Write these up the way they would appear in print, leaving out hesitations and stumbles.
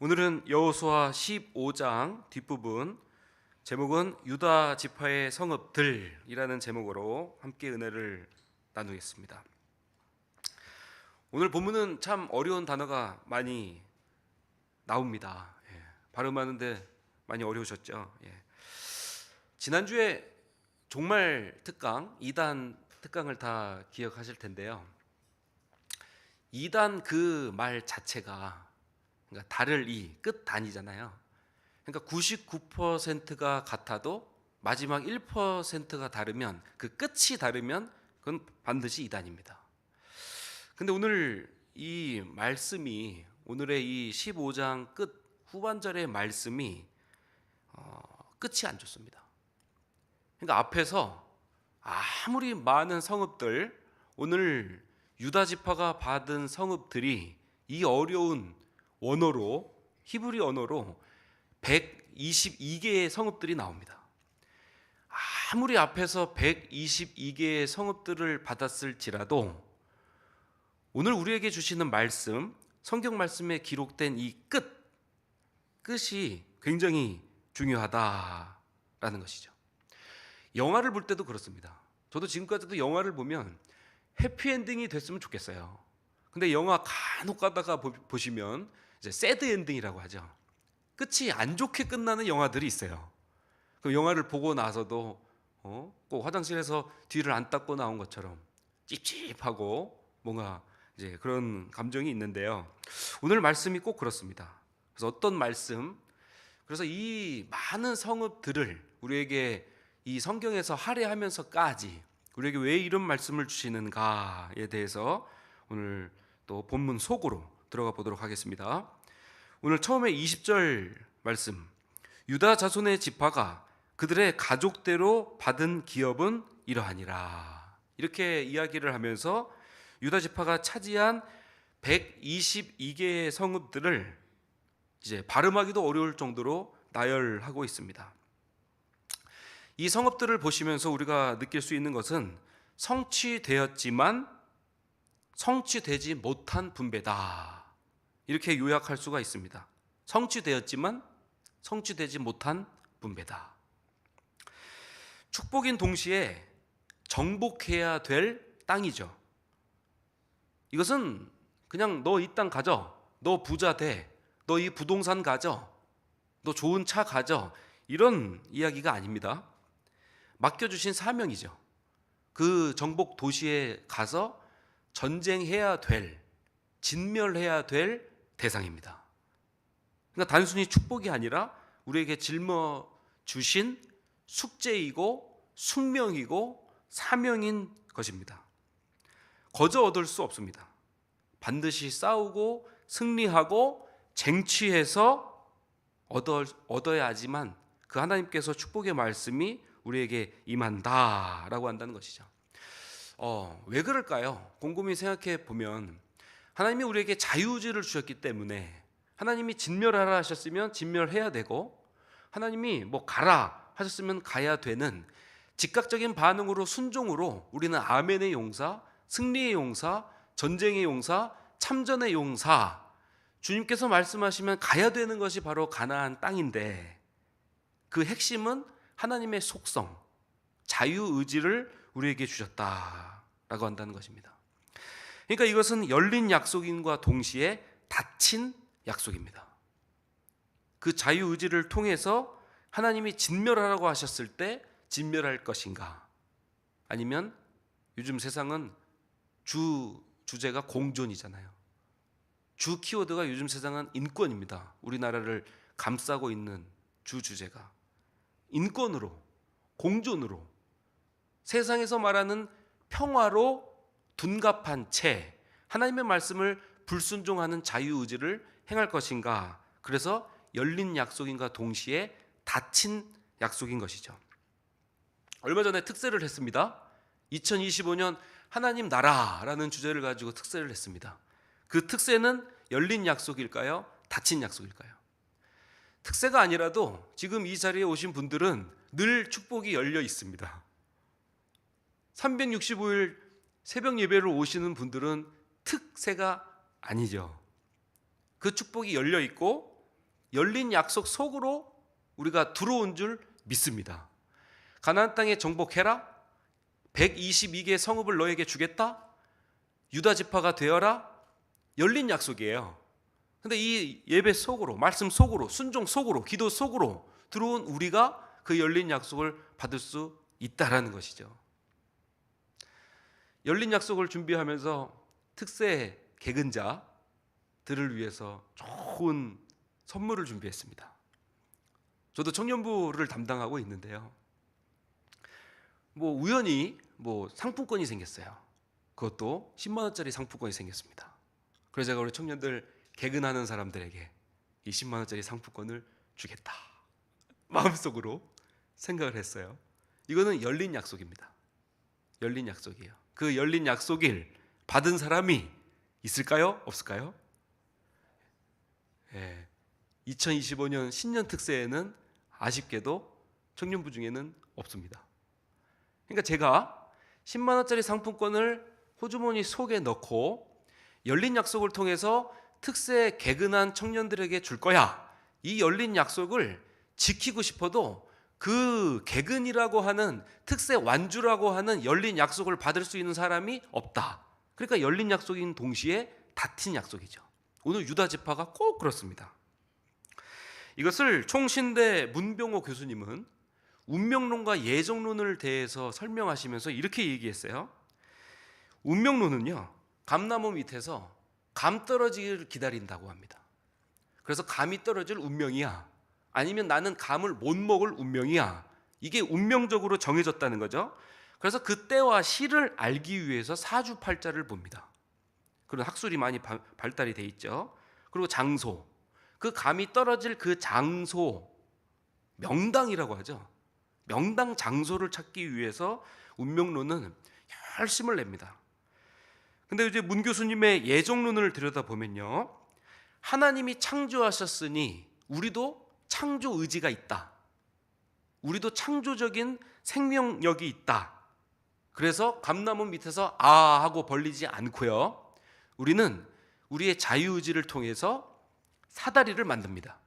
오늘은 여호수아 15장 뒷부분, 제목은 유다 지파의 성읍들이라는 제목으로 함께 은혜를 나누겠습니다. 오늘 본문은 참 어려운 단어가 많이 나옵니다. 발음하는데 많이 어려우셨죠? 지난주에 종말 특강, 2단 특강을 다 기억하실 텐데요. 2단 그 말 자체가, 그러니까 달을 끝 단이잖아요. 그러니까 99%가 같아도 마지막 1%가 다르면, 그 끝이 다르면 그건 반드시 2단입니다. 근데 오늘 이 말씀이, 오늘의 이 15장 끝 후반절의 말씀이 끝이 안 좋습니다. 그러니까 앞에서 아무리 많은 성읍들, 오늘 유다 지파가 받은 성읍들이 이 어려운 원어로, 히브리 언어로 122개의 성읍들이 나옵니다. 아무리 앞에서 122개의 성읍들을 받았을지라도 오늘 우리에게 주시는 말씀, 성경 말씀에 기록된 이 끝이 굉장히 중요하다라는 것이죠. 영화를 볼 때도 그렇습니다. 저도 지금까지도 영화를 보면 해피엔딩이 됐으면 좋겠어요. 근데 영화 간혹 가다가 보시면 이제 새드 엔딩이라고 하죠. 끝이 안 좋게 끝나는 영화들이 있어요. 그 영화를 보고 나서도 꼭 화장실에서 뒤를 안 닦고 나온 것처럼 찝찝하고 뭔가 이제 그런 감정이 있는데요. 오늘 말씀이 꼭 그렇습니다. 그래서 어떤 말씀, 그래서 이 많은 성읍들을 우리에게 이 성경에서 할애하면서까지 우리에게 왜 이런 말씀을 주시는가에 대해서 오늘 또 본문 속으로 들어가 보도록 하겠습니다. 오늘 처음에 20절 말씀, 유다 자손의 지파가 그들의 가족대로 받은 기업은 이러하니라, 이렇게 이야기를 하면서 유다 지파가 차지한 122개의 성읍들을 이제 발음하기도 어려울 정도로 나열하고 있습니다. 이 성읍들을 보시면서 우리가 느낄 수 있는 것은 성취되었지만 성취되지 못한 분배다, 이렇게 요약할 수가 있습니다. 성취되었지만 성취되지 못한 분배다. 축복인 동시에 정복해야 될 땅이죠. 이것은 그냥 너 이 땅 가져, 너 부자 돼, 너 이 부동산 가져, 너 좋은 차 가져, 이런 이야기가 아닙니다. 맡겨주신 사명이죠. 그 정복 도시에 가서 전쟁해야 될, 진멸해야 될 대상입니다. 그러니까 단순히 축복이 아니라 우리에게 짊어주신 숙제이고 숙명이고 사명인 것입니다. 거저 얻을 수 없습니다. 반드시 싸우고 승리하고 쟁취해서 얻어야지만 그 하나님께서 축복의 말씀이 우리에게 임한다라고 한다는 것이죠. 왜 그럴까요? 곰곰이 생각해 보면 하나님이 우리에게 자유의지를 주셨기 때문에, 하나님이 진멸하라 하셨으면 진멸해야 되고, 하나님이 가라 하셨으면 가야 되는 즉각적인 반응으로, 순종으로 우리는 아멘의 용사, 승리의 용사, 전쟁의 용사, 참전의 용사, 주님께서 말씀하시면 가야 되는 것이 바로 가나안 땅인데, 그 핵심은 하나님의 속성, 자유의지를 우리에게 주셨다라고 한다는 것입니다. 그러니까 이것은 열린 약속인과 동시에 닫힌 약속입니다. 그 자유의지를 통해서 하나님이 진멸하라고 하셨을 때 진멸할 것인가, 아니면 요즘 세상은 주제가 공존이잖아요. 주 키워드가 요즘 세상은 인권입니다. 우리나라를 감싸고 있는 주제가 인권으로, 공존으로, 세상에서 말하는 평화로 둔갑한 채 하나님의 말씀을 불순종하는 자유의지를 행할 것인가. 그래서 열린 약속인과 동시에 닫힌 약속인 것이죠. 얼마 전에 특세를 했습니다. 2025년 하나님 나라라는 주제를 가지고 특세를 했습니다. 그 특세는 열린 약속일까요? 닫힌 약속일까요? 특세가 아니라도 지금 이 자리에 오신 분들은 늘 축복이 열려 있습니다. 365일 새벽 예배를 오시는 분들은 특세가 아니죠. 그 축복이 열려 있고 열린 약속 속으로 우리가 들어온 줄 믿습니다. 가나안 땅에 정복해라. 122개의 성읍을 너에게 주겠다. 유다 지파가 되어라. 열린 약속이에요. 근데 이 예배 속으로, 말씀 속으로, 순종 속으로, 기도 속으로 들어온 우리가 그 열린 약속을 받을 수 있다라는 것이죠. 열린 약속을 준비하면서 특세 개근자들을 위해서 좋은 선물을 준비했습니다. 저도 청년부를 담당하고 있는데요. 우연히 상품권이 생겼어요. 그것도 10만 원짜리 상품권이 생겼습니다. 그래서 제가 우리 청년들 개근하는 사람들에게 이 10만 원짜리 상품권을 주겠다 마음속으로 생각을 했어요. 이거는 열린 약속입니다. 열린 약속이에요. 그 열린 약속일 받은 사람이 있을까요? 없을까요? 2025년 신년 특세에는 아쉽게도 청년부 중에는 없습니다. 그러니까 제가 10만 원짜리 상품권을 호주머니 속에 넣고 열린 약속을 통해서 특세 개근한 청년들에게 줄 거야. 이 열린 약속을 지키고 싶어도 그 개근이라고 하는 특세 완주라고 하는 열린 약속을 받을 수 있는 사람이 없다. 그러니까 열린 약속인 동시에 닫힌 약속이죠. 오늘 유다 지파가 꼭 그렇습니다. 이것을 총신대 문병호 교수님은 운명론과 예정론을 대해서 설명하시면서 이렇게 얘기했어요. 운명론은요, 감나무 밑에서 감 떨어지기를 기다린다고 합니다. 그래서 감이 떨어질 운명이야, 아니면 나는 감을 못 먹을 운명이야, 이게 운명적으로 정해졌다는 거죠. 그래서 그 때와 시를 알기 위해서 사주팔자를 봅니다. 그런 학술이 많이 발달이 돼 있죠. 그리고 장소, 그 감이 떨어질 그 장소, 명당이라고 하죠. 명당 장소를 찾기 위해서 운명론은 열심을 냅니다. 근데 이제 문 교수님의 예정론을 들여다보면요, 하나님이 창조하셨으니 우리도 창조 의지가 있다. 우리도 창조적인 생명력이 있다. 그래서 감나무 밑에서 아 하고 벌리지 않고요, 우리는 우리의 자유의지를 통해서 사다리를 만듭니다.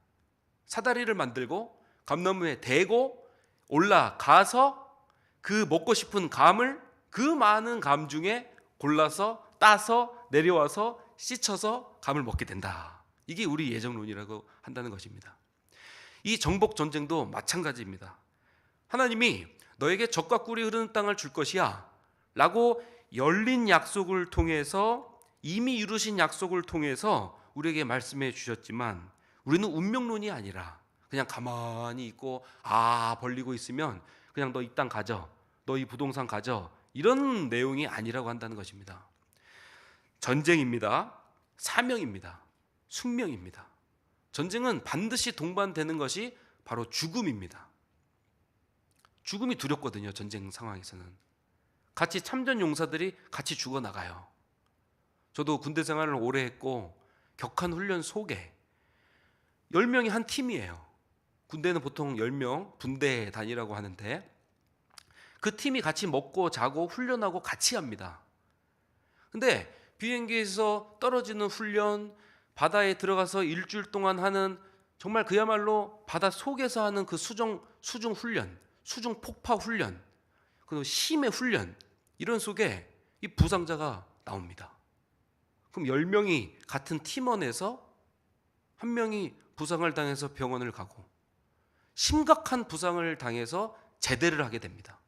사다리를 만들고 감나무에 대고 올라가서 그 먹고 싶은 감을 그 많은 감 중에 골라서 따서 내려와서 씻어서 감을 먹게 된다. 이게 우리 예정론이라고 한다는 것입니다. 이 정복 전쟁도 마찬가지입니다. 하나님이 너에게 젖과 꿀이 흐르는 땅을 줄 것이야 라고 열린 약속을 통해서, 이미 이루신 약속을 통해서 우리에게 말씀해 주셨지만, 우리는 운명론이 아니라 그냥 가만히 있고 벌리고 있으면 그냥 너 이 땅 가져, 너 이 부동산 가져, 이런 내용이 아니라고 한다는 것입니다. 전쟁입니다. 사명입니다. 숙명입니다. 전쟁은 반드시 동반되는 것이 바로 죽음입니다. 죽음이 두렵거든요. 전쟁 상황에서는 같이 참전 용사들이 같이 죽어나가요. 저도 군대 생활을 오래 했고 격한 훈련 속에 10명이 한 팀이에요. 군대는 보통 10명 분대 단위라고 하는데, 그 팀이 같이 먹고 자고 훈련하고 같이 합니다. 근데 비행기에서 떨어지는 훈련, 바다에 들어가서 일주일 동안 하는, 정말 그야말로 바다 속에서 하는 그 수중 훈련, 수중 폭파 훈련, 그리고 심해 훈련, 이런 속에 이 부상자가 나옵니다. 그럼 10명이 같은 팀원에서 한 명이 부상을 당해서 병원을 가고 심각한 부상을 당해서 제대를 하게 됩니다.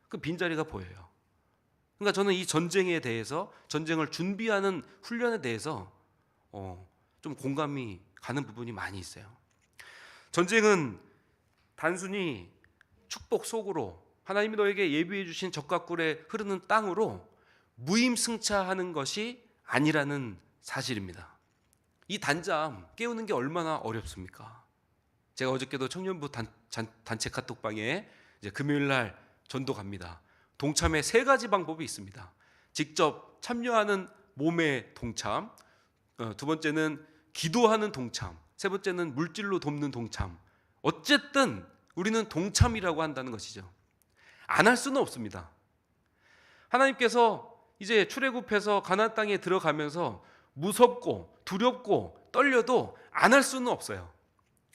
그 빈자리가 보여요. 그러니까 저는 이 전쟁에 대해서, 전쟁을 준비하는 훈련에 대해서 좀 공감이 가는 부분이 많이 있어요. 전쟁은 단순히 축복 속으로, 하나님이 너에게 예비해 주신 젖과 꿀에 흐르는 땅으로 무임승차하는 것이 아니라는 사실입니다. 이 단잠 깨우는 게 얼마나 어렵습니까? 제가 어저께도 청년부 단체 카톡방에 이제 금요일 날 전도 갑니다. 동참의 3가지 방법이 있습니다. 직접 참여하는 몸의 동참, 두 번째는 기도하는 동참, 세 번째는 물질로 돕는 동참. 어쨌든 우리는 동참이라고 한다는 것이죠. 안 할 수는 없습니다. 하나님께서 이제 출애굽해서 가나안 땅에 들어가면서 무섭고 두렵고 떨려도 안 할 수는 없어요.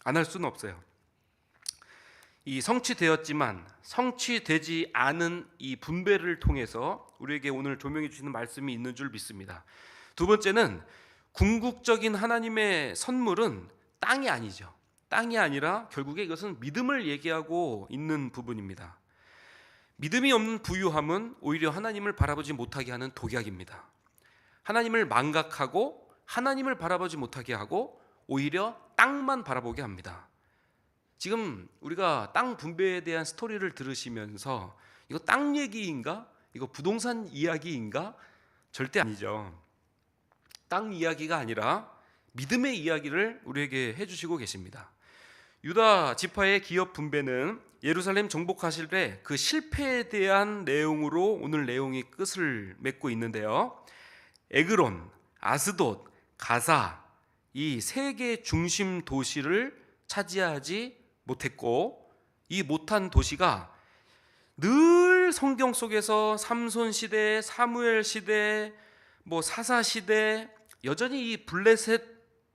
안 할 수는 없어요. 이 성취되었지만 성취되지 않은 이 분배를 통해서 우리에게 오늘 조명해 주시는 말씀이 있는 줄 믿습니다. 두 번째는 궁극적인 하나님의 선물은 땅이 아니죠. 땅이 아니라 결국에 이것은 믿음을 얘기하고 있는 부분입니다. 믿음이 없는 부유함은 오히려 하나님을 바라보지 못하게 하는 독약입니다. 하나님을 망각하고 하나님을 바라보지 못하게 하고 오히려 땅만 바라보게 합니다. 지금 우리가 땅 분배에 대한 스토리를 들으시면서 이거 땅 얘기인가? 이거 부동산 이야기인가? 절대 아니죠. 땅 이야기가 아니라 믿음의 이야기를 우리에게 해주시고 계십니다. 유다 지파의 기업 분배는 예루살렘 정복하실 때 그 실패에 대한 내용으로 오늘 내용이 끝을 맺고 있는데요. 에그론, 아스돗, 가사 이 세 개 중심 도시를 차지하지 못했고, 이 못한 도시가 늘 성경 속에서 삼손 시대, 사무엘 시대, 사사 시대 여전히 이 블레셋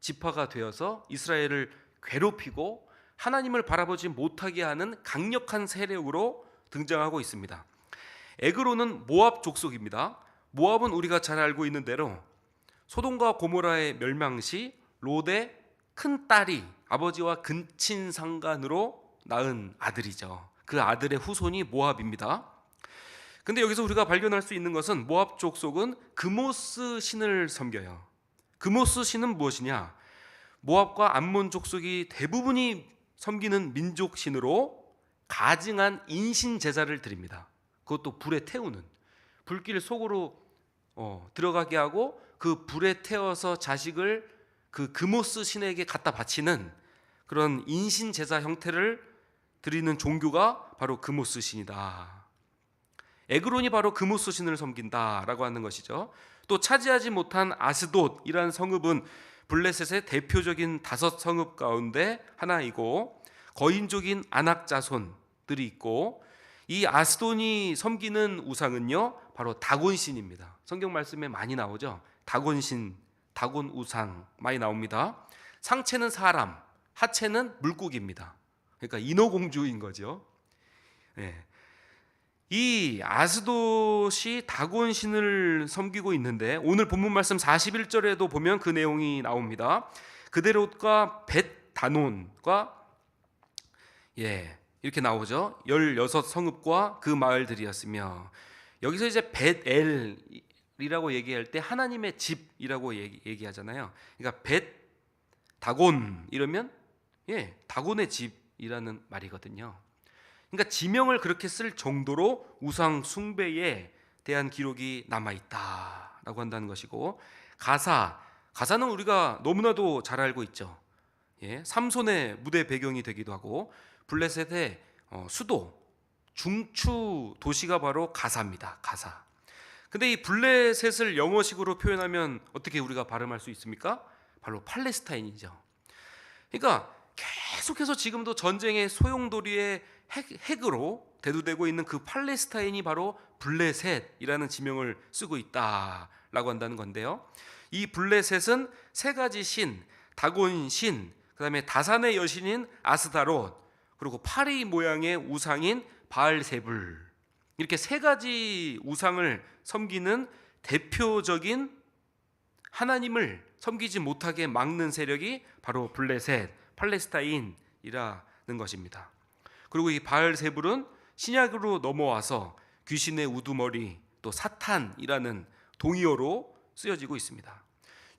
지파가 되어서 이스라엘을 괴롭히고 하나님을 바라보지 못하게 하는 강력한 세력으로 등장하고 있습니다. 에그론은 모압 족속입니다. 모압은 우리가 잘 알고 있는 대로 소돔과 고모라의 멸망 시 롯의 큰 딸이 아버지와 근친 상간으로 낳은 아들이죠. 그 아들의 후손이 모압입니다. 근데 여기서 우리가 발견할 수 있는 것은 모압 족속은 그모스 신을 섬겨요. 그모스 신은 무엇이냐? 모압과 암몬 족속이 대부분이 섬기는 민족 신으로 가증한 인신 제사를 드립니다. 그것도 불에 태우는, 불길 속으로 들어가게 하고 그 불에 태워서 자식을 그 그모스 신에게 갖다 바치는 그런 인신 제사 형태를 드리는 종교가 바로 그모스 신이다. 에그론이 바로 그모스 신을 섬긴다라고 하는 것이죠. 또 차지하지 못한 아스돗이라는 성읍은 블레셋의 대표적인 5 성읍 가운데 하나이고 거인족인 아낙 자손들이 있고, 이 아스돈이 섬기는 우상은요 바로 다곤신입니다. 성경 말씀에 많이 나오죠. 다곤신, 다곤 우상 많이 나옵니다. 상체는 사람, 하체는 물고기입니다. 그러니까 인어공주인 거죠. 이 아스돗이 다곤신을 섬기고 있는데 오늘 본문 말씀 41절에도 보면 그 내용이 나옵니다. 그데롯과 벳다논과 이렇게 나오죠. 16성읍과 그 마을들이었으며, 여기서 이제 벳엘이라고 얘기할 때 하나님의 집이라고 얘기하잖아요. 그러니까 벳 다곤 이러면 다곤의 집이라는 말이거든요. 그러니까 지명을 그렇게 쓸 정도로 우상 숭배에 대한 기록이 남아있다라고 한다는 것이고, 가사는 우리가 너무나도 잘 알고 있죠. 삼손의 무대 배경이 되기도 하고 블레셋의 수도 중추 도시가 바로 가사입니다. 가사. 근데 이 블레셋을 영어식으로 표현하면 어떻게 우리가 발음할 수 있습니까? 바로 팔레스타인이죠. 그러니까 계속해서 지금도 전쟁의 소용돌이의 핵으로 대두되고 있는 그 팔레스타인이 바로 블레셋이라는 지명을 쓰고 있다라고 한다는 건데요. 이 블레셋은 3가지 신, 다곤 신, 그다음에 다산의 여신인 아스다롯, 그리고 파리 모양의 우상인 바알세불, 이렇게 3가지 우상을 섬기는 대표적인 하나님을 섬기지 못하게 막는 세력이 바로 블레셋, 팔레스타인이라는 것입니다. 그리고 이 바알세불은 신약으로 넘어와서 귀신의 우두머리, 또 사탄이라는 동의어로 쓰여지고 있습니다.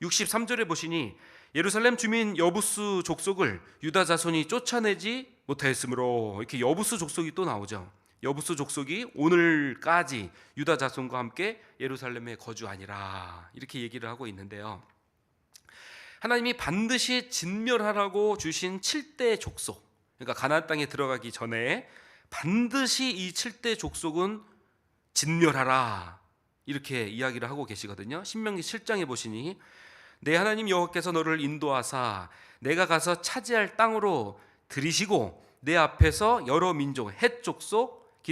63절에 보시니 예루살렘 주민 여부스 족속을 유다 자손이 쫓아내지 못하였으므로, 이렇게 여부스 족속이 또 나오죠. 여부스 족속이 오늘까지 유다 자손과 함께 예루살렘에 거주하니라, 이렇게 얘기를 하고 있는데요. 하나님이 반드시 진멸하라고 주신 7대 족속, 그러니까 가나안 땅에 들어가기 전에 반드시 이 7대 족속은 진멸하라, 이렇게 이야기를 하고 계시거든요. 신명기 7장에 보시니 내 하나님 여호와께서 너를 인도하사 내가 가서 차지할 땅으로 들이시고 내 앞에서 여러 민족, 헷 족속,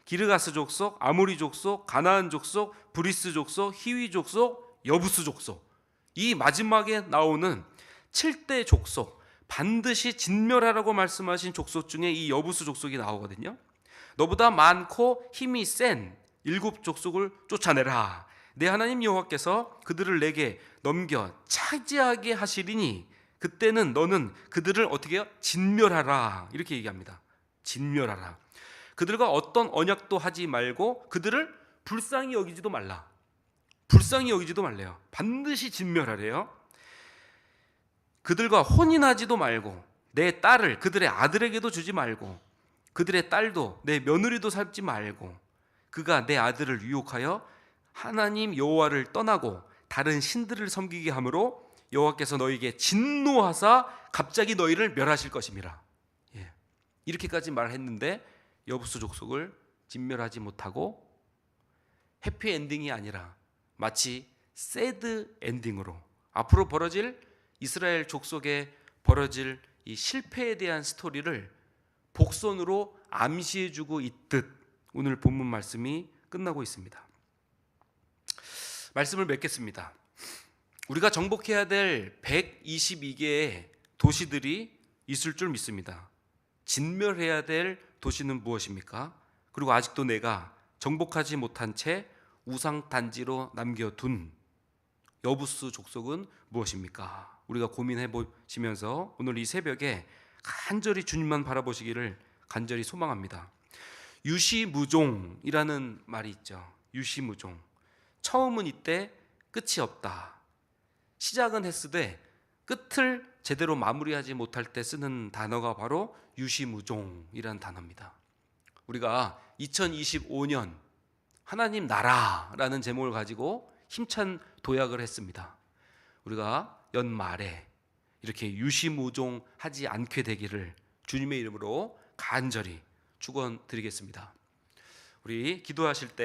기르가스 족속, 아모리 족속, 가나안 족속, 브리스 족속, 히위 족속, 여부스 족속, 이 마지막에 나오는 7대 족속 반드시 진멸하라고 말씀하신 족속 중에 이 여부수 족속이 나오거든요. 너보다 많고 힘이 센 7족속을 쫓아내라. 내 하나님 여호와께서 그들을 내게 넘겨 차지하게 하시리니 그때는 너는 그들을 어떻게 해요? 진멸하라. 이렇게 얘기합니다. 진멸하라. 그들과 어떤 언약도 하지 말고 그들을 불쌍히 여기지도 말라. 불쌍히 여기지도 말래요. 반드시 진멸하래요. 그들과 혼인하지도 말고 내 딸을 그들의 아들에게도 주지 말고 그들의 딸도 내 며느리도 삼지 말고 그가 내 아들을 유혹하여 하나님 여호와를 떠나고 다른 신들을 섬기게 하므로 여호와께서 너에게 진노하사 갑자기 너희를 멸하실 것임이라. 예. 이렇게까지 말했는데 여부수 족속을 진멸하지 못하고 해피엔딩이 아니라 마치 새드 엔딩으로 앞으로 벌어질 이스라엘 족속에 벌어질 이 실패에 대한 스토리를 복선으로 암시해주고 있듯 오늘 본문 말씀이 끝나고 있습니다. 말씀을 맺겠습니다. 우리가 정복해야 될 122개의 도시들이 있을 줄 믿습니다. 진멸해야 될 도시는 무엇입니까? 그리고 아직도 내가 정복하지 못한 채 우상단지로 남겨둔 여부수 족속은 무엇입니까? 우리가 고민해 보시면서 오늘 이 새벽에 간절히 주님만 바라보시기를 간절히 소망합니다. 유시무종이라는 말이 있죠. 유시무종. 처음은 이때 끝이 없다. 시작은 했으되 끝을 제대로 마무리하지 못할 때 쓰는 단어가 바로 유시무종이라는 단어입니다. 우리가 2025년 하나님 나라라는 제목을 가지고 힘찬 도약을 했습니다. 우리가 연말에 이렇게 유시무종하지 않게 되기를 주님의 이름으로 간절히 축원드리겠습니다. 우리 기도하실 때